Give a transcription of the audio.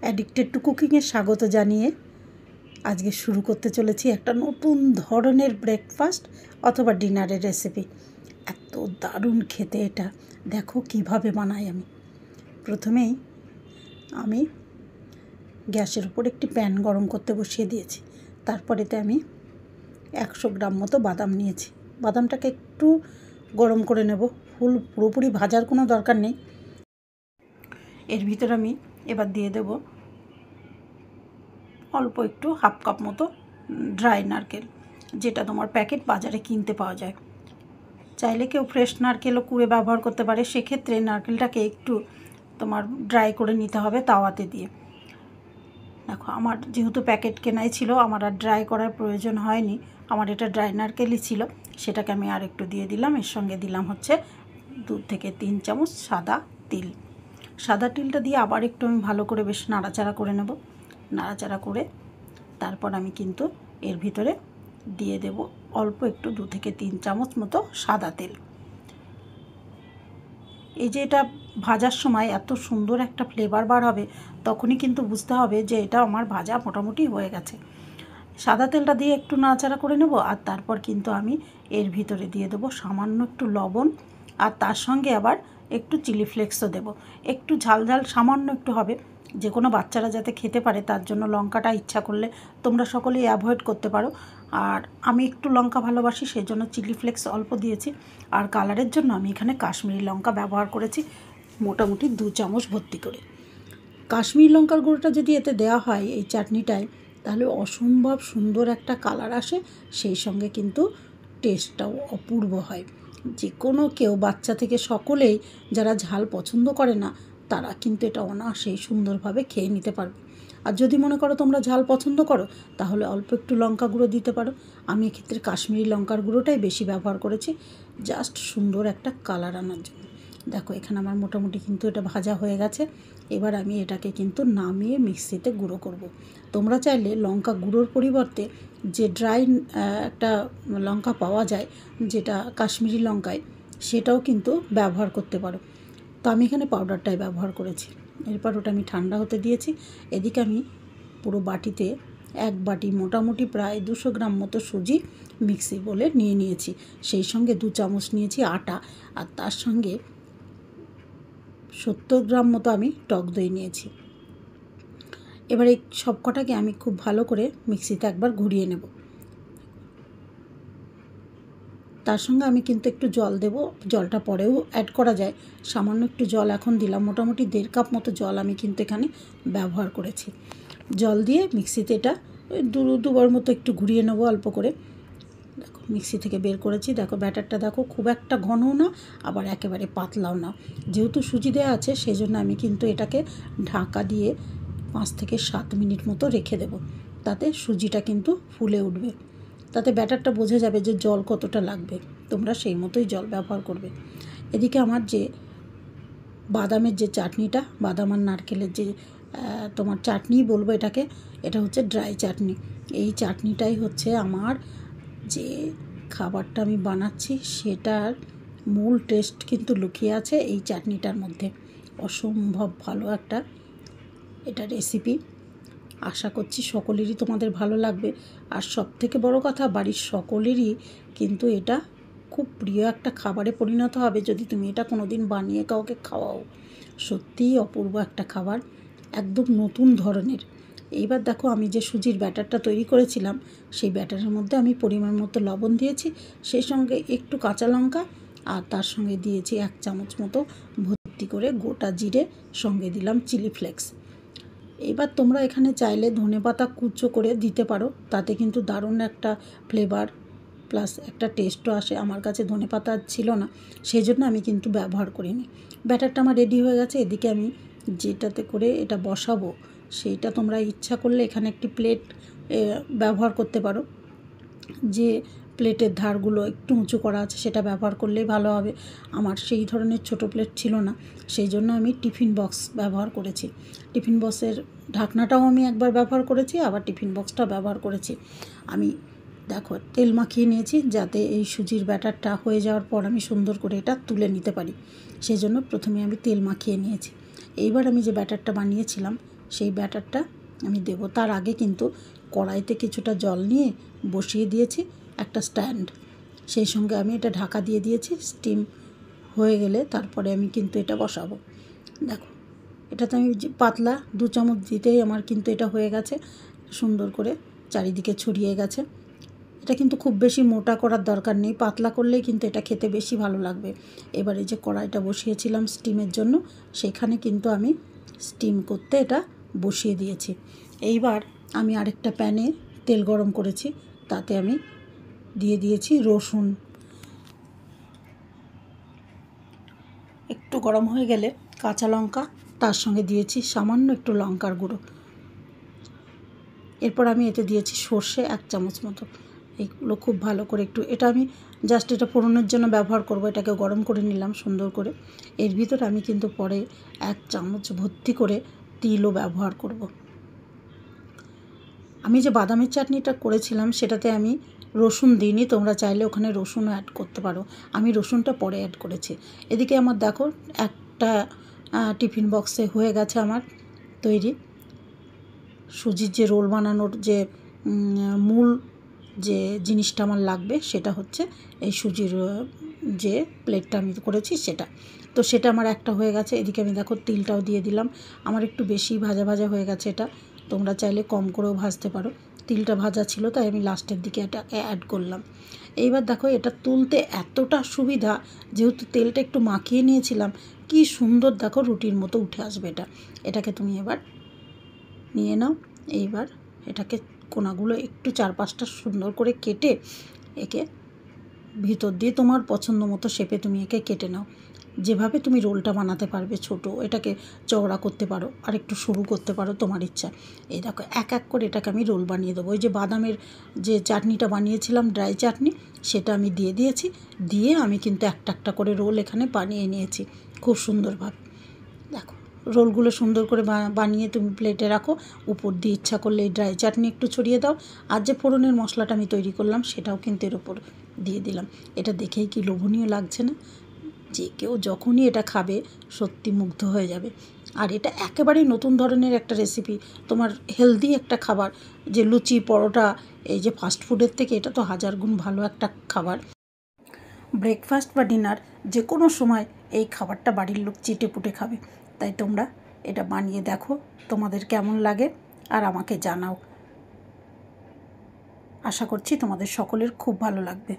Addicted to কুকিংয়ে স্বাগত জানিয়ে আজকে শুরু করতে চলেছি একটা নতুন ধরনের ব্রেকফাস্ট অথবা ডিনারের রেসিপি। এত দারুণ খেতে এটা, দেখো কিভাবে বানাই আমি। প্রথমেই আমি গ্যাসের উপর একটি প্যান গরম করতে বসিয়ে দিয়েছি। তারপরেতে আমি 100 গ্রাম মতো বাদাম নিয়েছি। বাদামটাকে একটু গরম করে নেব, পুরোপুরি ভাজার কোনো দরকার নেই। এর ভিতর আমি এবার দিয়ে দেব অল্প একটু হাফ কাপ মতো ড্রাই নারকেল, যেটা তোমার প্যাকেট বাজারে কিনতে পাওয়া যায়। চাইলে কেউ ফ্রেশ নারকেলও কুড়ে ব্যবহার করতে পারে। সেক্ষেত্রে নারকেলটাকে একটু তোমার ড্রাই করে নিতে হবে তাওয়াতে দিয়ে। দেখো আমার যেহেতু প্যাকেট কেনাই ছিল, আমার আর ড্রাই করার প্রয়োজন হয়নি। আমার এটা ড্রাই নারকেলই ছিল, সেটাকে আমি আর একটু দিয়ে দিলাম। এর সঙ্গে দিলাম হচ্ছে 2 থেকে 3 চামচ সাদা তিল। সাদা তিলটা দিয়ে আবার একটু আমি ভালো করে বেশ নাড়াচাড়া করে নেব। নাড়াচাড়া করে তারপর আমি কিন্তু এর ভিতরে দিয়ে দেব অল্প একটু 2 থেকে 3 চামচ মতো সাদা তেল। এই যে এটা ভাজার সময় এত সুন্দর একটা ফ্লেভার বার হবে, তখনই কিন্তু বুঝতে হবে যে এটা আমার ভাজা মোটামুটি হয়ে গেছে। সাদা তেলটা দিয়ে একটু নাড়াচাড়া করে নেব। আর তারপর কিন্তু আমি এর ভিতরে দিয়ে দেবো সামান্য একটু লবণ, আর তার সঙ্গে আবার একটু চিলি ফ্লেক্সও দেবো। একটু ঝাল ঝাল সামান্য একটু হবে, যে কোনো বাচ্চারা যাতে খেতে পারে তার জন্য লঙ্কাটা ইচ্ছা করলে তোমরা সকলেই অ্যাভয়েড করতে পারো। আর আমি একটু লঙ্কা ভালোবাসি, সেই জন্য চিলি ফ্লেক্স অল্প দিয়েছি। আর কালারের জন্য আমি এখানে কাশ্মীরি লঙ্কা ব্যবহার করেছি মোটামুটি 2 চামচ ভর্তি করে। কাশ্মীরি লঙ্কার গুঁড়োটা যদি এতে দেওয়া হয় এই চাটনিটায়, তাহলে অসম্ভব সুন্দর একটা কালার আসে, সেই সঙ্গে কিন্তু টেস্টটাও অপূর্ব হয়। যে কোনো কেউ, বাচ্চা থেকে সকলেই যারা ঝাল পছন্দ করে না, তারা কিন্তু এটা অনায়াসেই সুন্দরভাবে খেয়ে নিতে পারবে। আর যদি মনে করো তোমরা ঝাল পছন্দ করো, তাহলে অল্প একটু লঙ্কা গুঁড়ো দিতে পারো। আমি এক্ষেত্রে কাশ্মীরি লঙ্কার গুঁড়োটাই বেশি ব্যবহার করেছি, জাস্ট সুন্দর একটা কালার আনার জন্য। দেখো এখানে আমার মোটামুটি কিন্তু এটা ভাজা হয়ে গেছে। এবার আমি এটাকে কিন্তু নামিয়ে মিক্সিতে গুঁড়ো করব। তোমরা চাইলে লঙ্কা গুঁড়োর পরিবর্তে যে ড্রাই একটা লঙ্কা পাওয়া যায়, যেটা কাশ্মীরি লঙ্কায়, সেটাও কিন্তু ব্যবহার করতে পারো। তো আমি এখানে পাউডারটাই ব্যবহার করেছি। এরপর ওটা আমি ঠান্ডা হতে দিয়েছি। এদিকে আমি পুরো বাটিতে 1 বাটি মোটামুটি প্রায় 200 গ্রাম মতো সুজি মিক্সি বলে নিয়ে নিয়েছি। সেই সঙ্গে 2 চামচ নিয়েছি আটা, আর তার সঙ্গে 70 গ্রাম মতো আমি টক দই নিয়েছি। এবার এই সব কটাকে আমি খুব ভালো করে মিক্সিতে একবার ঘুরিয়ে নেব। তার সঙ্গে আমি কিন্তু একটু জল দেব, জলটা পরেও অ্যাড করা যায়। সামান্য একটু জল এখন দিলাম, মোটামুটি 1.5 কাপ মতো জল আমি কিন্তু এখানে ব্যবহার করেছি। জল দিয়ে মিক্সিতে এটা দুবার মতো একটু ঘুরিয়ে নেব অল্প করে। দেখো মিক্সি থেকে বের করেছি। দেখো ব্যাটারটা দেখো, খুব একটা ঘনও না, আবার একেবারে পাতলাও না। যেহেতু সুজি দেওয়া আছে, সেই জন্য আমি কিন্তু এটাকে ঢাকা দিয়ে 5 থেকে 7 মিনিট মতো রেখে দেব। তাতে সুজিটা কিন্তু ফুলে উঠবে। তাতে ব্যাটারটা বোঝা যাবে যে জল কতটা লাগবে, তোমরা সেই মতোই জল ব্যবহার করবে। এদিকে আমার যে বাদামের যে চাটনিটা, বাদাম আর নারকেলের যে তোমার চাটনি বলবো এটাকে, এটা হচ্ছে ড্রাই চাটনি। এই চাটনিটাই হচ্ছে আমার যে খাবারটা আমি বানাচ্ছি, সেটার মূল টেস্ট কিন্তু লুকিয়ে আছে এই চাটনিটার মধ্যে। অসম্ভব ভালো একটা এটা রেসিপি। আশা করছি সকলেরই তোমাদের ভালো লাগবে। আর সবথেকে বড় কথা, বাড়ির সকলেরই কিন্তু এটা খুব প্রিয় একটা খাবারে পরিণত হবে যদি তুমি এটা কোনো দিন বানিয়ে কাউকে খাওয়াও। সত্যিই অপূর্ব একটা খাবার, একদম নতুন ধরনের। এইবার দেখো আমি যে সুজির ব্যাটারটা তৈরি করেছিলাম, সেই ব্যাটারের মধ্যে আমি পরিমাণ মতো লবণ দিয়েছি, সেই সঙ্গে একটু কাঁচা লঙ্কা, আর তার সঙ্গে দিয়েছি 1 চামচ মতো ভর্তি করে গোটা জিরে, সঙ্গে দিলাম চিলি ফ্লেক্স। এবার তোমরা এখানে চাইলে ধনেপাতা কুচো করে দিতে পারো, তাতে কিন্তু দারুণ একটা ফ্লেভার প্লাস একটা টেস্টও আসে। আমার কাছে ধনেপাতা ছিল না, সেই জন্য আমি কিন্তু ব্যবহার করিনি। ব্যাটারটা আমার রেডি হয়ে গেছে। এদিকে আমি যেটাতে করে এটা বসাবো, সেইটা তোমরা ইচ্ছা করলে এখানে একটি প্লেট ব্যবহার করতে পারো। যে প্লেটের ধারগুলো একটু উঁচু করা আছে, সেটা ব্যবহার করলেই ভালো হবে। আমার সেই ধরনের ছোটো প্লেট ছিল না, সেই জন্য আমি টিফিন বক্স ব্যবহার করেছি। টিফিন বক্সের ঢাকনাটাও আমি একবার ব্যবহার করেছি, আবার টিফিন বক্সটা ব্যবহার করেছি। আমি দেখো তেল মাখিয়ে নিয়েছি, যাতে এই সুজির ব্যাটারটা হয়ে যাওয়ার পর আমি সুন্দর করে এটা তুলে নিতে পারি। সেই জন্য প্রথমে আমি তেল মাখিয়ে নিয়েছি। এইবার আমি যে ব্যাটারটা বানিয়েছিলাম, সেই ব্যাটারটা আমি দেব। তার আগে কিন্তু কড়াইতে কিছুটা জল নিয়ে বসিয়ে দিয়েছি একটা স্ট্যান্ড, সেই সঙ্গে আমি এটা ঢাকা দিয়ে দিয়েছি। স্টিম হয়ে গেলে তারপরে আমি কিন্তু এটা বসাবো। দেখো এটাতে আমি পাতলা 2 চামচ দিতেই আমার কিন্তু এটা হয়ে গেছে, সুন্দর করে চারিদিকে ছড়িয়ে গেছে। এটা কিন্তু খুব বেশি মোটা করার দরকার নেই, পাতলা করলেই কিন্তু এটা খেতে বেশি ভালো লাগবে। এবারে যে কড়াইটা বসিয়েছিলাম স্টিমের জন্য, সেখানে কিন্তু আমি স্টিম করতে এটা বসিয়ে দিয়েছি। এইবার আমি আরেকটা প্যানে তেল গরম করেছি, তাতে আমি দিয়ে দিয়েছি রসুন। একটু গরম হয়ে গেলে কাঁচা লঙ্কা, তার সঙ্গে দিয়েছি সামান্য একটু লঙ্কার গুঁড়ো। এরপর আমি এতে দিয়েছি সর্ষে 1 চামচ মতো। এইগুলো খুব ভালো করে একটু, এটা আমি জাস্ট এটা ফোড়নের জন্য ব্যবহার করব। এটাকে গরম করে নিলাম সুন্দর করে। এর ভিতরে আমি কিন্তু পরে 1 চামচ ভর্তি করে তিলও ব্যবহার করব। আমি যে বাদামের চাটনিটা করেছিলাম সেটাতে আমি রসুন দিইনি, তোমরা চাইলে ওখানে রসুনও অ্যাড করতে পারো। আমি রসুনটা পরে অ্যাড করেছি। এদিকে আমার দেখো একটা টিফিন বক্সে হয়ে গেছে আমার তৈরি সুজির যে রোল বানানোর যে মূল যে জিনিসটা আমার লাগবে সেটা হচ্ছে এই সুজির যে প্লেটটা আমি করেছি সেটা। তো সেটা আমার একটা হয়ে গেছে। এদিকে আমি দেখো তিলটাও দিয়ে দিলাম। আমার একটু বেশি ভাজা ভাজা হয়ে গেছে এটা, তোমরা চাইলে কম করেও ভাজতে পারো। তিলটা ভাজা ছিল তাই আমি লাস্টের দিকে এটাকে অ্যাড করলাম। এইবার দেখো এটা তুলতে এতটা সুবিধা, যেহেতু তেলটা একটু মাখিয়ে নিয়েছিলাম, কি সুন্দর দেখো রুটির মতো উঠে আসবে এটা। এটাকে তুমি এবার নিয়ে নাও। এইবার এটাকে কোনাগুলো একটু 4-5টা সুন্দর করে কেটে একে ভিতর দিয়ে তোমার পছন্দ মতো শেপে তুমি একে কেটে নাও। যেভাবে তুমি রোলটা বানাতে পারবে, ছোট এটাকে চওড়া করতে পারো আর একটু সরু করতে পারো, তোমার ইচ্ছা। এই দেখো এক এক করে এটাকে আমি রোল বানিয়ে দেবো। ওই যে বাদামের যে চাটনিটা বানিয়েছিলাম, ড্রাই চাটনি, সেটা আমি দিয়ে দিয়েছি। দিয়ে আমি কিন্তু একটা একটা করে রোল এখানে বানিয়ে নিয়েছি খুব সুন্দরভাবে। দেখো রোলগুলো সুন্দর করে বানিয়ে তুমি প্লেটে রাখো। উপর দিয়ে ইচ্ছা করলে এই ড্রাই চাটনি একটু ছড়িয়ে দাও। আর যে ফোড়নের মশলাটা আমি তৈরি করলাম সেটাও কিন্তু এর উপর দিয়ে দিলাম। এটা দেখেই কি লোভনীয় লাগছে না? যে কেউ যখনই এটা খাবে সত্যি মুগ্ধ হয়ে যাবে। আর এটা একেবারেই নতুন ধরনের একটা রেসিপি, তোমার হেলদি একটা খাবার। যে লুচি পরোটা, এই যে ফাস্ট ফুডের থেকে এটা তো 1000 গুণ ভালো একটা খাবার। ব্রেকফাস্ট বা ডিনার যে কোনো সময় এই খাবারটা বাড়ির লোক চেটেপুটে খাবে। তাই তোমরা এটা বানিয়ে দেখো, তোমাদের কেমন লাগে আর আমাকে জানাও। আশা করছি তোমাদের সকলের খুব ভালো লাগবে।